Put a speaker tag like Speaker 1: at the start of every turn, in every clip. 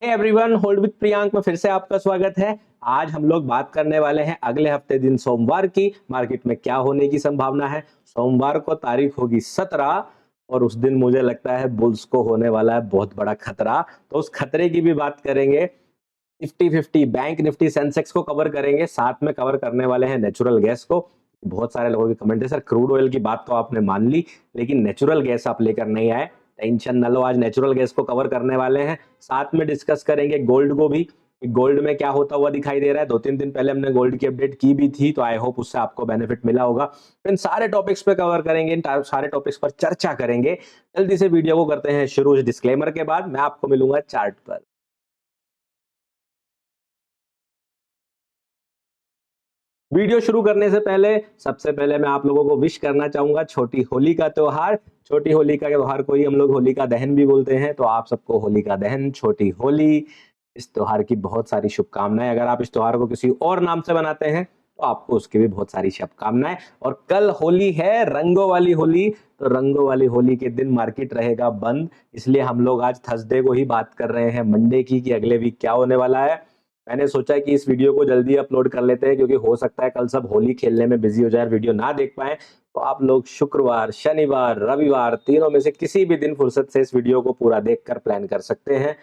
Speaker 1: Hey everyone, hold with Priyank में फिर से आपका स्वागत है। आज हम लोग बात करने वाले हैं अगले हफ्ते दिन सोमवार की मार्केट में क्या होने की संभावना है। सोमवार को तारीख होगी 17 और उस दिन मुझे लगता है बुल्स को होने वाला है बहुत बड़ा खतरा। तो उस खतरे की भी बात करेंगे। निफ्टी 50, बैंक निफ्टी, सेंसेक्स को कवर करेंगे, साथ में कवर करने वाले हैं नेचुरल गैस को। बहुत सारे लोगों के कमेंट है, सर क्रूड ऑयल की बात तो आपने मान ली लेकिन नेचुरल गैस आप लेकर नहीं आए। टेंशन न लो, आज नेचुरल गैस को कवर करने वाले हैं। साथ में डिस्कस करेंगे गोल्ड को भी, गोल्ड में क्या होता हुआ दिखाई दे रहा है। 2-3 दिन पहले हमने गोल्ड की अपडेट की भी थी, तो आई होप उससे आपको बेनिफिट मिला होगा। इन सारे टॉपिक्स पे कवर करेंगे, इन सारे टॉपिक्स पर चर्चा करेंगे। जल्दी से वीडियो को करते हैं शुरू। इस डिस्क्लेमर के बाद मैं आपको मिलूंगा चार्ट पर। वीडियो शुरू करने से पहले सबसे पहले मैं आप लोगों को विश करना चाहूंगा छोटी होली का त्योहार। छोटी होली का त्योहार को ही हम लोग होलिका दहन भी बोलते हैं, तो आप सबको होलिका दहन, छोटी होली, इस त्योहार की बहुत सारी शुभकामनाएं। अगर आप इस त्योहार को किसी और नाम से बनाते हैं तो आपको उसकी भी बहुत सारी शुभकामनाएं। और कल होली है, रंगों वाली होली, तो रंगों वाली होली के दिन मार्केट रहेगा बंद। इसलिए हम लोग आज थर्सडे को ही बात कर रहे हैं, मंडे की, कि अगले वीक क्या होने वाला है। मैंने सोचा कि इस वीडियो को जल्दी अपलोड कर लेते हैं क्योंकि हो सकता है कल सब होली खेलने में बिजी हो जाए, वीडियो ना देख पाए। तो आप लोग शुक्रवार, शनिवार, रविवार, तीनों में से किसी भी दिन फुर्सत से इस वीडियो को पूरा देखकर प्लान कर सकते हैं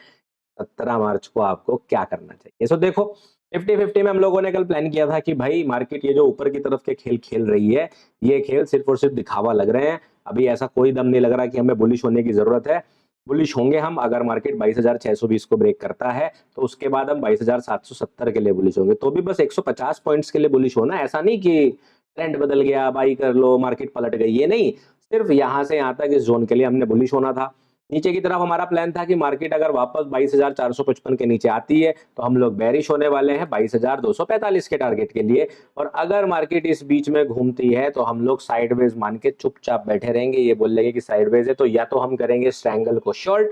Speaker 1: 17 मार्च को आपको क्या करना चाहिए। सो देखो, 50-50 में हम लोगों ने कल प्लान किया था कि भाई मार्केट ये जो ऊपर की तरफ के खेल खेल रही है, ये खेल सिर्फ और सिर्फ दिखावा लग रहे हैं। अभी ऐसा कोई दम नहीं लग रहा कि हमें बुलिश होने की जरूरत है। बुलिश होंगे हम अगर मार्केट 22,620 को ब्रेक करता है, तो उसके बाद हम 22,770 के लिए बुलिश होंगे। तो भी बस 150 पॉइंट्स के लिए बुलिश होना, ऐसा नहीं कि ट्रेंड बदल गया, बाई कर लो, मार्केट पलट गई, ये नहीं। सिर्फ यहां से यहां तक इस जोन के लिए हमने बुलिश होना था। नीचे की तरफ हमारा प्लान था कि मार्केट अगर वापस 22,455 के नीचे आती है तो हम लोग बेरिश होने वाले हैं 22,245 के टारगेट के लिए। और अगर मार्केट इस बीच में घूमती है तो हम लोग साइडवेज मान के चुपचाप बैठे रहेंगे। ये बोल लेंगे कि साइडवेज है, तो या तो हम करेंगे स्ट्रैंगल को शॉर्ट।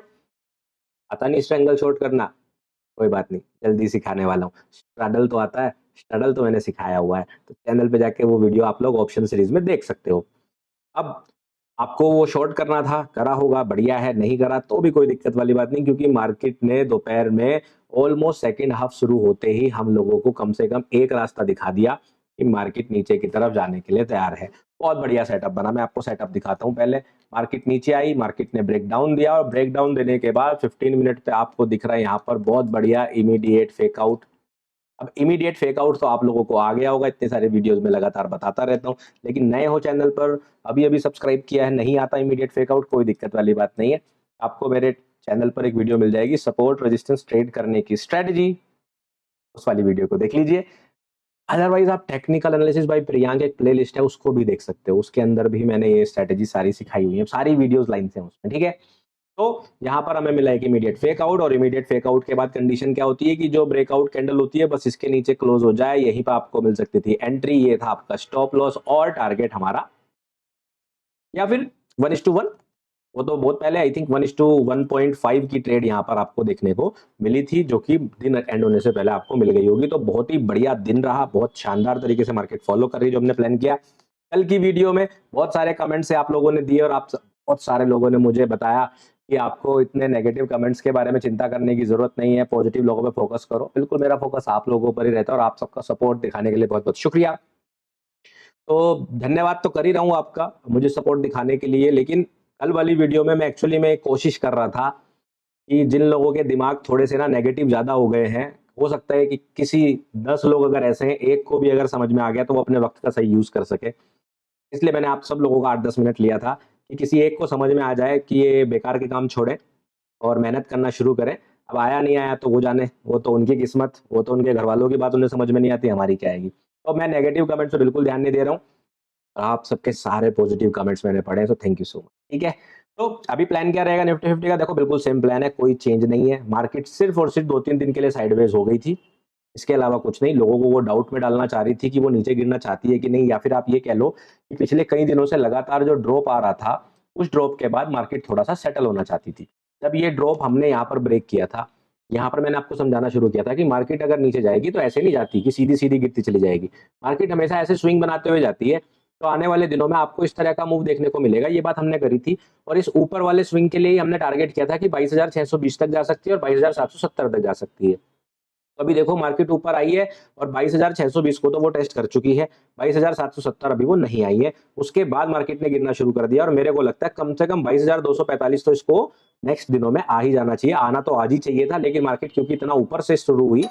Speaker 1: आता नहीं स्ट्रैंगल शॉर्ट करना, कोई बात नहीं, जल्दी सिखाने वाला हूँ। स्ट्रडल तो आता है, स्ट्रडल तो मैंने सिखाया हुआ है, तो चैनल पे जाके वो वीडियो आप लोग ऑप्शन सीरीज में देख सकते हो। अब आपको वो शॉर्ट करना था, करा होगा, बढ़िया है। नहीं करा तो भी कोई दिक्कत वाली बात नहीं, क्योंकि मार्केट ने दोपहर में ऑलमोस्ट सेकेंड हाफ शुरू होते ही हम लोगों को कम से कम एक रास्ता दिखा दिया कि मार्केट नीचे की तरफ जाने के लिए तैयार है। बहुत बढ़िया सेटअप बना। मैं आपको सेटअप दिखाता हूँ। पहले मार्केट नीचे आई, मार्केट ने ब्रेक डाउन दिया और ब्रेक डाउन देने के बाद 15 मिनट पे आपको दिख रहा है यहाँ पर बहुत बढ़िया इमीडिएट फेक आउट। अब इमीडिएट फेक आउट तो आप लोगों को आ गया होगा, इतने सारे वीडियोस में लगातार बताता रहता हूँ। लेकिन नए हो चैनल पर, अभी अभी सब्सक्राइब किया है, नहीं आता इमीडिएट फेक आउट, कोई दिक्कत वाली बात नहीं है। आपको मेरे चैनल पर एक वीडियो मिल जाएगी सपोर्ट रेजिस्टेंस ट्रेड करने की स्ट्रेटजी, उस वाली वीडियो को देख लीजिए। अदरवाइज आप टेक्निकल एनालिसिस बाय प्रियांक एक प्लेलिस्ट है, उसको भी देख सकते हो। उसके अंदर भी मैंने ये स्ट्रेटजी सारी सिखाई हुई है, सारी वीडियोस लाइन से उसमें, ठीक है। तो यहाँ पर हमें मिला एक इमीडिएट फेक आउट, और इमीडिएट फेक आउट के बाद कंडीशन क्या होती है कि जो ब्रेकआउट कैंडल होती है बस इसके नीचे क्लोज हो जाए, यहीं पर आपको मिल सकती थी एंट्री। ये था आपका स्टॉप लॉस और टारगेट हमारा, या फिर 1:1। वो तो बहुत पहले, आई थिंक 1:1.5 की ट्रेड यहाँ पर आपको देखने को मिली थी, जो कि दिन एंड होने से पहले आपको मिल गई होगी। तो बहुत ही बढ़िया दिन रहा, बहुत शानदार तरीके से मार्केट फॉलो कर रही है जो हमने प्लान किया। कल की वीडियो में बहुत सारे कमेंट्स से आप लोगों ने दिए और बहुत सारे लोगों ने मुझे बताया कि आपको इतने नेगेटिव कमेंट्स के बारे में चिंता करने की जरूरत नहीं है, पॉजिटिव लोगों पे फोकस करो। बिल्कुल मेरा फोकस आप लोगों पर ही रहता है, और आप सबका सपोर्ट दिखाने के लिए बहुत बहुत शुक्रिया। तो धन्यवाद तो कर ही रहा हूँ आपका मुझे सपोर्ट दिखाने के लिए। लेकिन कल वाली वीडियो में मैं एक्चुअली में कोशिश कर रहा था कि जिन लोगों के दिमाग थोड़े से ना नेगेटिव ज्यादा हो गए हैं, हो सकता है कि किसी 10 लोग अगर ऐसे हैं, एक को भी अगर समझ में आ गया तो वो अपने वक्त का सही यूज कर सके। इसलिए मैंने आप सब लोगों का 8-10 मिनट लिया था कि किसी एक को समझ में आ जाए कि ये बेकार के काम छोड़े और मेहनत करना शुरू करें। अब आया नहीं आया तो वो जाने, वो तो उनकी किस्मत, वो तो उनके घर वालों की बात उन्हें समझ में नहीं आती, हमारी क्या आएगी। तो मैं नेगेटिव कमेंट्स पे बिल्कुल ध्यान नहीं दे रहा हूँ। आप सबके सारे पॉजिटिव कमेंट्स मैंने पढ़े हैं, तो थैंक यू सो मच, ठीक है। तो अभी प्लान क्या रहेगा निफ्टी 50 का? देखो बिल्कुल सेम प्लान है, कोई चेंज नहीं है। मार्केट सिर्फ और सिर्फ 2-3 दिन के लिए साइडवेज हो गई थी, इसके अलावा कुछ नहीं। लोगों को वो डाउट में डालना चाह रही थी कि वो नीचे गिरना चाहती है कि नहीं, या फिर आप ये कह लो कि पिछले कई दिनों से लगातार जो ड्रॉप आ रहा था, उस ड्रॉप के बाद मार्केट थोड़ा सा सेटल होना चाहती थी। जब ये ड्रॉप हमने यहाँ पर ब्रेक किया था, यहाँ पर मैंने आपको समझाना शुरू किया था कि मार्केट अगर नीचे जाएगी तो ऐसे नहीं जाती कि सीधी सीधी गिरती चली जाएगी। मार्केट हमेशा ऐसे स्विंग बनाते हुए जाती है। तो आने वाले दिनों में आपको इस तरह का मूव देखने को मिलेगा। ये बात हमने करी थी और इस ऊपर वाले स्विंग के लिए ही हमने टारगेट किया था कि 22,620 तक जा सकती है और 22,770 तक जा सकती है। तो अभी देखो मार्केट ऊपर आई है और 22,620 को तो वो टेस्ट कर चुकी है, 22,770 अभी वो नहीं आई है। उसके बाद मार्केट ने गिरना शुरू कर दिया और मेरे को लगता है कम से कम 22,245 तो इसको नेक्स्ट दिनों में आ ही जाना चाहिए। आना तो आज ही चाहिए था, लेकिन मार्केट क्योंकि इतना ऊपर से शुरू हुई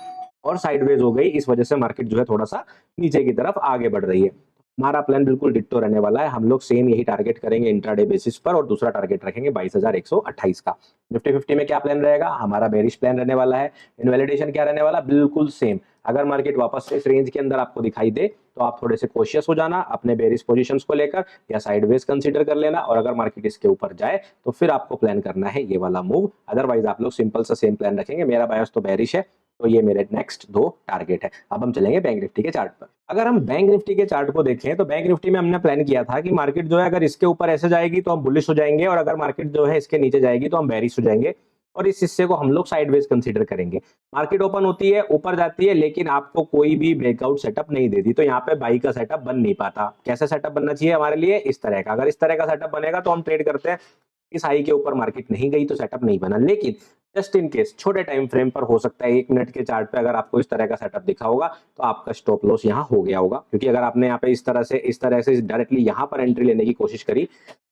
Speaker 1: और साइडवेज हो गई, इस वजह से मार्केट जो है थोड़ा सा नीचे की तरफ आगे बढ़ रही है। हमारा प्लान बिल्कुल डिट्टो रहने वाला है। हम लोग सेम यही टारगेट करेंगे इंट्राडे बेसिस पर और दूसरा टारगेट रखेंगे 22,128 का। निफ्टी 50 में क्या प्लान रहेगा? हमारा बेरिश प्लान रहने वाला है। इनवैलिडेशन क्या रहने वाला? बिल्कुल सेम। अगर मार्केट वापस से इस रेंज के अंदर आपको दिखाई दे तो आप थोड़े से कॉशियस हो जाना अपने बेरिश पोजीशंस को लेकर या साइडवेज कंसीडर कर लेना, और अगर मार्केट इसके ऊपर जाए तो फिर आपको प्लान करना है ये वाला मूव। अदरवाइज आप लोग सिंपल सा सेम प्लान रखेंगे। मेरा बायस तो बेरिश है, तो ये मेरे नेक्स्ट 2 टारगेट है। अब हम चलेंगे बैंक निफ्टी के चार्ट पर। अगर हम बैंक निफ्टी के चार्ट को देखें तो बैंक निफ्टी में हमने प्लान किया था कि मार्केट जो है अगर इसके ऊपर ऐसे जाएगी तो हम बुलिश हो जाएंगे, और अगर मार्केट जो है इसके नीचे जाएगी तो हम बेरिश हो जाएंगे, और इस हिस्से को हम लोग साइडवेज कंसीडर करेंगे। मार्केट ओपन होती है, ऊपर जाती है, लेकिन आपको कोई भी ब्रेकआउट सेटअप नहीं देती, तो यहाँ पे बाई का सेटअप बन नहीं पाता। कैसा सेटअप बनना चाहिए हमारे लिए? इस तरह का। अगर इस तरह का सेटअप बनेगा तो हम ट्रेड करते हैं। इस हाई के ऊपर मार्केट नहीं गई तो सेटअप नहीं बना, लेकिन जस्ट इन केस छोटे टाइम फ्रेम पर हो सकता है 1 मिनट के चार्ट पे अगर आपको इस तरह का सेटअप दिखा होगा तो आपका स्टॉप लॉस यहाँ हो गया होगा। क्योंकि अगर आपने यहाँ पे इस तरह से डायरेक्टली यहाँ पर एंट्री लेने की कोशिश करी,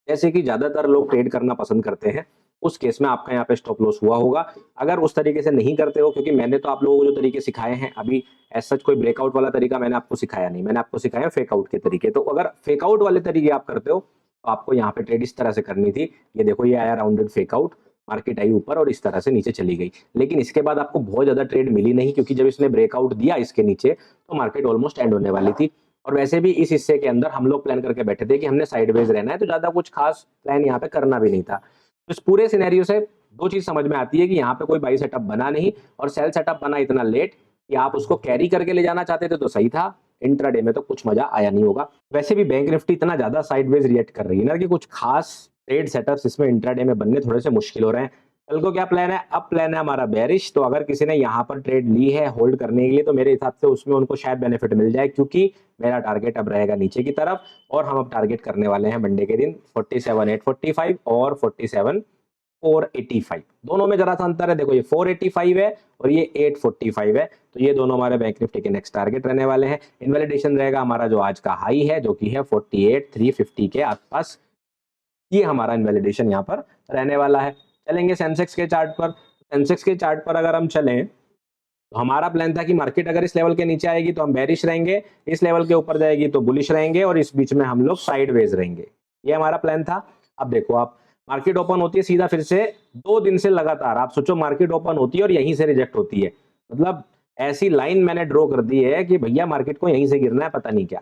Speaker 1: जैसे कि ज्यादातर लोग ट्रेड करना पसंद करते हैं, उस केस में आपका यहाँ पे स्टॉप लॉस हुआ होगा। अगर उस तरीके से नहीं करते हो, क्योंकि मैंने तो आप लोगों को जो तरीके सिखाए हैं, अभी ऐसा कोई ब्रेकआउट वाला तरीका मैंने आपको सिखाया नहीं, मैंने आपको सिखाया फेकआउट के तरीके। तो अगर फेकआउट वाले तरीके आप करते हो तो आपको यहाँ पे ट्रेड इस तरह से करनी थी। ये देखो, ये आया राउंडेड फेकआउट, मार्केट आई ऊपर और इस तरह से नीचे चली गई, लेकिन इसके बाद आपको बहुत ज्यादा ट्रेड मिली नहीं, क्योंकि जब इसने ब्रेकआउट दिया इसके नीचे तो मार्केट ऑलमोस्ट एंड होने वाली थी। और वैसे भी इस हिस्से के अंदर हम लोग प्लान करके बैठे थे कि हमने साइडवेज रहना है, तो ज्यादा कुछ खास प्लान यहाँ पे करना भी नहीं था। तो इस पूरे सिनेरियो से 2 चीज समझ में आती है कि यहाँ पे कोई बाई सेटअप बना नहीं, और सेल सेटअप बना इतना लेट कि आप उसको कैरी करके ले जाना चाहते थे तो सही था, इंट्राडे में तो कुछ मजा आया नहीं होगा। वैसे भी बैंक निफ्टी इतना ज्यादा साइडवेज रिएक्ट कर रही है ना कि कुछ खास ट्रेड सेटअप्स इसमें इंट्राडे में बनने थोड़े से मुश्किल हो रहे हैं। कल को क्या प्लान है? अब प्लान है हमारा बेरिश। तो अगर किसी ने यहाँ पर ट्रेड ली है होल्ड करने के लिए, तो मेरे हिसाब से उसमें उनको शायद बेनिफिट मिल जाए, क्योंकि मेरा टारगेट अब रहेगा नीचे की तरफ, और हम अब टारगेट करने वाले हैं मंडे के दिन 47,845 और 47,485। दोनों में जरा सा अंतर है, देखो ये 485 है और ये 845 है, तो ये दोनों हमारे बैंक निफ्टी के नेक्स्ट टारगेट रहने वाले हैं। इनवैलिडेशन रहेगा हमारा जो आज का हाई है, जो कि है 48,350 के आसपास, ये हमारा इनवैलिडेशन यहाँ पर रहने वाला है। चलेंगे सेंसेक्स के चार्ट पर। सेंसेक्स के चार्ट पर अगर हम चलें तो हमारा प्लान था कि मार्केट अगर इस लेवल के नीचे आएगी तो हम बेरिश रहेंगे, इस लेवल के ऊपर जाएगी तो बुलिश रहेंगे, और इस बीच में हम लोग साइडवेज रहेंगे। ये हमारा प्लान था। अब देखो, आप मार्केट ओपन होती है सीधा फिर से 2 दिन से लगातार, आप सोचो मार्केट ओपन होती है और यहीं से रिजेक्ट होती है, मतलब ऐसी लाइन मैंने ड्रॉ कर दी है कि भैया मार्केट को यहीं से गिरना है, पता नहीं क्या।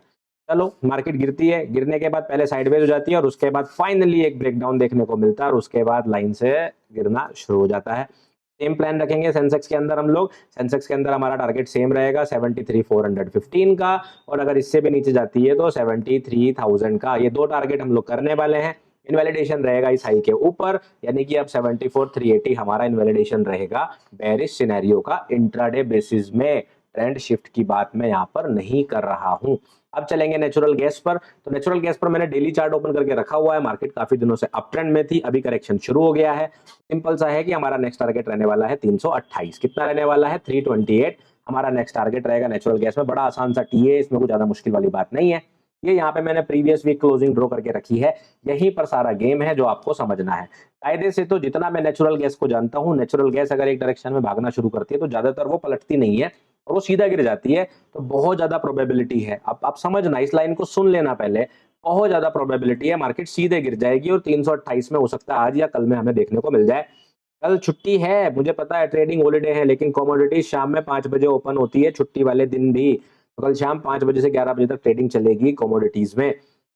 Speaker 1: चलो, मार्केट गिरती है, गिरने के बाद पहले साइडवेज हो जाती है और उसके बाद फाइनली एक ब्रेकडाउन देखने को मिलता है और उसके बाद लाइन से गिरना शुरू हो जाता है। सेम प्लान रखेंगे सेंसेक्स के अंदर हम लोग। सेंसेक्स के अंदर हमारा टारगेट सेम रहेगा 73,415 का, और अगर इससे भी नीचे जाती है तो 73,000 का। ये 2 टारगेट हम लोग करने वाले हैं। इनवैलिडेशन रहेगा इस हाई के ऊपर, यानी कि अब 74,380 हमारा इनवैलिडेशन रहेगा बेरिश सिनेरियो का इंट्राडे बेसिस में। ट्रेंड शिफ्ट की बात मैं यहाँ पर नहीं कर रहा हूं। अब चलेंगे नेचुरल गैस पर। तो नेचुरल गैस पर मैंने डेली चार्ट ओपन करके रखा हुआ है। मार्केट काफी दिनों से अप ट्रेंड में थी, अभी करेक्शन शुरू हो गया है। सिंपल सा है कि हमारा नेक्स्ट टारगेट रहने वाला है 328। कितना रहने वाला है? 328 हमारा नेक्स्ट टारगेट रहेगा नेचुरल गैस में। बड़ा आसान सा टी है, इसमें कुछ ज्यादा मुश्किल वाली बात नहीं है। ये यहाँ पे मैंने प्रीवियस वीक क्लोजिंग ड्रॉ करके रखी है, यहीं पर सारा गेम है जो आपको समझना है। कायदे से तो जितना मैं नेचुरल गैस को जानता हूँ, नेचुरल गैस अगर एक डायरेक्शन में भागना शुरू करती है तो ज्यादातर वो पलटती नहीं है और वो सीधा गिर जाती है, तो बहुत ज्यादा प्रोबेबिलिटी है। अब आप समझना, इस लाइन को सुन लेना पहले, बहुत ज्यादा प्रोबेबिलिटी है मार्केट सीधे गिर जाएगी और 328 में हो सकता है आज या कल में हमें देखने को मिल जाए। कल छुट्टी है, मुझे पता है ट्रेडिंग हॉलिडे है, लेकिन कमोडिटी शाम में 5 बजे ओपन होती है छुट्टी वाले दिन भी। तो कल शाम 5 बजे से 11 बजे तक ट्रेडिंग चलेगी कमोडिटीज में।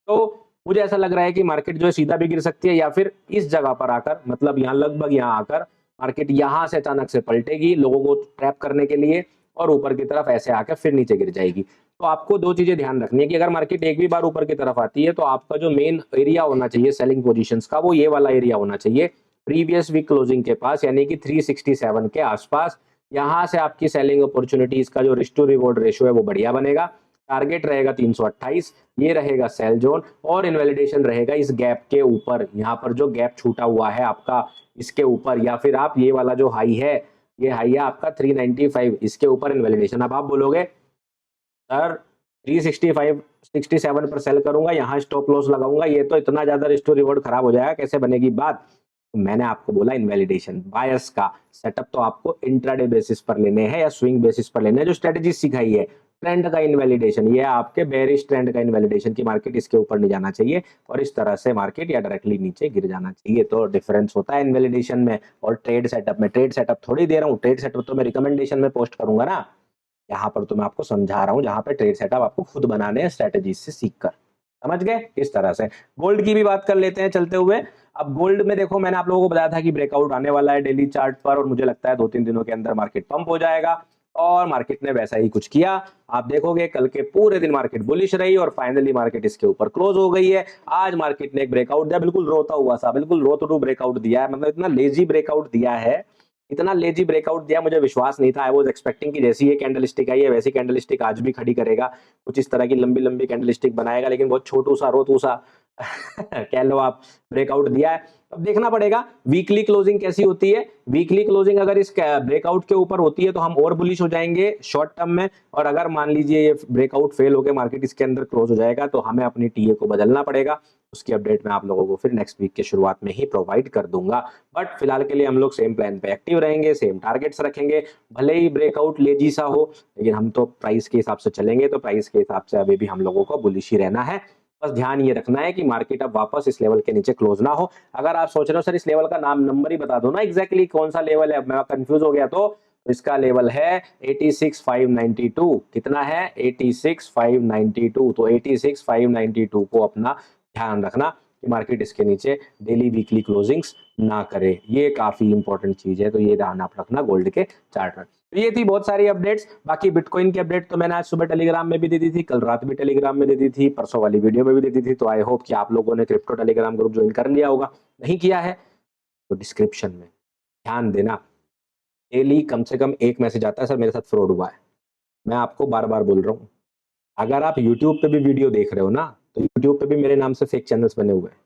Speaker 1: तो मुझे ऐसा लग रहा है कि मार्केट जो है सीधा भी गिर सकती है, या फिर इस जगह पर आकर, मतलब यहाँ लगभग यहाँ आकर मार्केट यहाँ से अचानक से पलटेगी लोगों को ट्रैप करने के लिए, और ऊपर की तरफ ऐसे आकर फिर नीचे गिर जाएगी। तो आपको 2 चीजें ध्यान रखनी है कि अगर मार्केट एक भी बार ऊपर की तरफ आती है तो आपका जो मेन एरिया होना चाहिए सेलिंग पोजीशंस का, वो ये वाला एरिया होना चाहिए प्रीवियस वीक क्लोजिंग के पास, यानी कि 367 के आसपास। यहाँ से आपकी सेलिंग अपॉर्चुनिटीज का जो रिस्क टू रिवॉर्ड रेशियो है वो बढ़िया बनेगा। टारगेट रहेगा 328, ये रहेगा सेल जोन और इनवैलिडेशन रहेगा इस गैप के ऊपर, यहाँ पर जो गैप छूटा हुआ है आपका इसके ऊपर, या फिर आप ये वाला जो हाई है, ये हाई है आपका 395, इसके ऊपर इनवैलिडेशन। अब आप बोलोगे सर 365 67 पर सेल करूंगा, यहाँ स्टॉप लॉस लगाऊंगा, ये तो इतना ज्यादा रिस्क टू रिवॉर्ड खराब हो जाएगा, कैसे बनेगी बात। तो मैंने आपको बोला इनवैलिडेशन बायस का सेटअप तो आपको इंट्राडे बेसिस पर लेने हैं या स्विंग बेसिस पर लेने हैं, जो स्ट्रेटेजी सिखाई है। ट्रेंड का इनवैलिडेशन, ये आपके बेरिश ट्रेंड का इनवैलिडेशन की मार्केट इसके ऊपर नहीं जाना चाहिए और इस तरह से मार्केट या डायरेक्टली नीचे गिर जाना चाहिए। तो डिफरेंस होता है इनवैलिडेशन में और ट्रेड सेटअप में। ट्रेड सेटअप थोड़ी दे रहा हूँ, ट्रेड सेटअप तो मैं रिकमेंडेशन में पोस्ट करूंगा ना, यहाँ पर तो मैं आपको समझा रहा हूँ, जहां पे ट्रेड सेटअप आपको खुद बनाने हैं स्ट्रेटेजी से सीखकर। समझ गए इस तरह से। गोल्ड की भी बात कर लेते हैं चलते हुए। अब गोल्ड में देखो, मैंने आप लोगों को बताया था कि ब्रेकआउट आने वाला है डेली चार्ट पर और मुझे लगता है 2-3 दिनों के अंदर मार्केट पंप हो जाएगा और मार्केट ने वैसा ही कुछ किया। आप देखोगे कल के पूरे दिन मार्केट बुलिश रही और फाइनली मार्केट इसके ऊपर क्लोज हो गई है। आज मार्केट ने एक ब्रेकआउट दिया, बिल्कुल रोता हुआ सा, बिल्कुल रो टू ब्रेकआउट दिया है, मतलब इतना लेजी ब्रेकआउट दिया है, इतना लेजी ब्रेकआउट दिया, मुझे विश्वास नहीं था। आई वाज एक्सपेक्टिंग कि जैसी ये कैंडलस्टिक आई है वैसी कैंडलस्टिक आज भी खड़ी करेगा, कुछ इस तरह की लंबी लंबी कैंडलस्टिक बनाएगा, लेकिन बहुत छोटू सा रोतू सा कह लो आप ब्रेकआउट दिया है। अब देखना पड़ेगा वीकली क्लोजिंग कैसी होती है। वीकली क्लोजिंग अगर इस ब्रेकआउट के ऊपर होती है तो हम और बुलिश हो जाएंगे शॉर्ट टर्म में, और अगर मान लीजिए ये ब्रेकआउट फेल होकर मार्केट इसके अंदर क्लोज हो जाएगा तो हमें अपनी टीए को बदलना पड़ेगा। उसकी अपडेट मैं आप लोगों को फिर नेक्स्ट वीक के शुरुआत में ही प्रोवाइड कर दूंगा। बट फिलहाल के लिए हम लोग सेम प्लान पे एक्टिव रहेंगे, सेम टारगेट्स रखेंगे, भले ही ब्रेकआउट लेजी सा हो, लेकिन हम तो प्राइस के हिसाब से चलेंगे, तो प्राइस के हिसाब से अभी भी हम लोगों को बुलिश ही रहना है। बस ध्यान ये रखना है कि मार्केट अब वापस इस लेवल के नीचे क्लोज ना हो। अगर आप सोच रहे हो सर इस लेवल का नाम नंबर ही बता दो ना, एग्जैक्टली कौन सा लेवल है, मैं कंफ्यूज हो गया, तो इसका लेवल है 86,592। कितना है? 86,592। तो 86,592 को अपना ध्यान रखना कि मार्केट इसके नीचे डेली वीकली क्लोजिंग्स ना करे, ये काफी इंपॉर्टेंट चीज है, तो ये ध्यान आप रखना गोल्ड के चार्ट में। तो ये थी बहुत सारी अपडेट्स। बाकी बिटकॉइन की अपडेट तो मैंने आज सुबह टेलीग्राम में भी दे दी थी, कल रात भी टेलीग्राम में दे दी थी, परसों वाली वीडियो में भी दे दी थी। तो आई होप कि आप लोगों ने क्रिप्टो टेलीग्राम ग्रुप ज्वाइन कर लिया होगा। नहीं किया है तो डिस्क्रिप्शन में ध्यान देना, डेली कम से कम एक मैसेज आता है सर मेरे साथ फ्रॉड हुआ है। मैं आपको बार बार बोल रहा हूँ, अगर आप यूट्यूब पे भी वीडियो देख रहे हो ना, तो यूट्यूब पे भी मेरे नाम से फेक चैनल्स बने हुए हैं।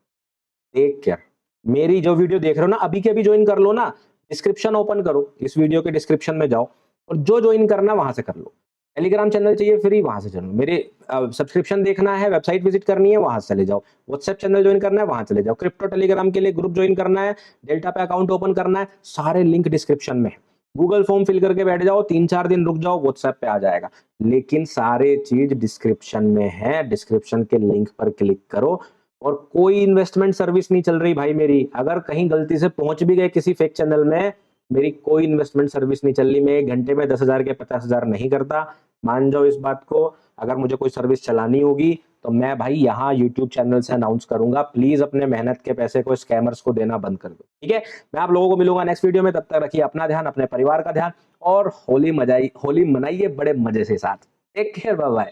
Speaker 1: देख क्या, मेरी जो वीडियो देख रहे हो ना, अभी के अभी ज्वाइन कर लो ना, डिस्क्रिप्शन ओपन करो, इस वीडियो के डिस्क्रिप्शन में जाओ और जो ज्वाइन करना वहां से कर लो। टेलीग्राम चैनल चाहिए फ्री, वहां से चलो। मेरे सब्सक्रिप्शन देखना है, वेबसाइट विजिट करनी है, वहां से चले जाओ। व्हाट्सएप चैनल ज्वाइन करना है, वहां चले जाओ। क्रिप्टो टेलीग्राम के लिए ग्रुप ज्वाइन करना है, डेल्टा पे अकाउंट ओपन करना है, सारे लिंक डिस्क्रिप्शन में। गूगल फॉर्म फिल करके बैठ जाओ, 3-4 दिन रुक जाओ, व्हाट्सएप पे आ जाएगा। लेकिन सारे चीज डिस्क्रिप्शन में है, डिस्क्रिप्शन के लिंक पर क्लिक करो। और कोई इन्वेस्टमेंट सर्विस नहीं चल रही भाई मेरी, अगर कहीं गलती से पहुंच भी गए किसी फेक चैनल में, मेरी कोई इन्वेस्टमेंट सर्विस नहीं चल रही। मैं 1 घंटे में 10,000 के 50,000 नहीं करता, मान जाओ इस बात को। अगर मुझे कोई सर्विस चलानी होगी तो मैं भाई यहाँ यूट्यूब चैनल से अनाउंस करूंगा। प्लीज अपने मेहनत के पैसे को स्कैमर्स को देना बंद कर दो, ठीक है। मैं आप लोगों को मिलूंगा नेक्स्ट वीडियो में, तब तक रखिए अपना ध्यान, अपने परिवार का ध्यान, और होली मनाइए बड़े मजे से साथ। Take care, bye bye.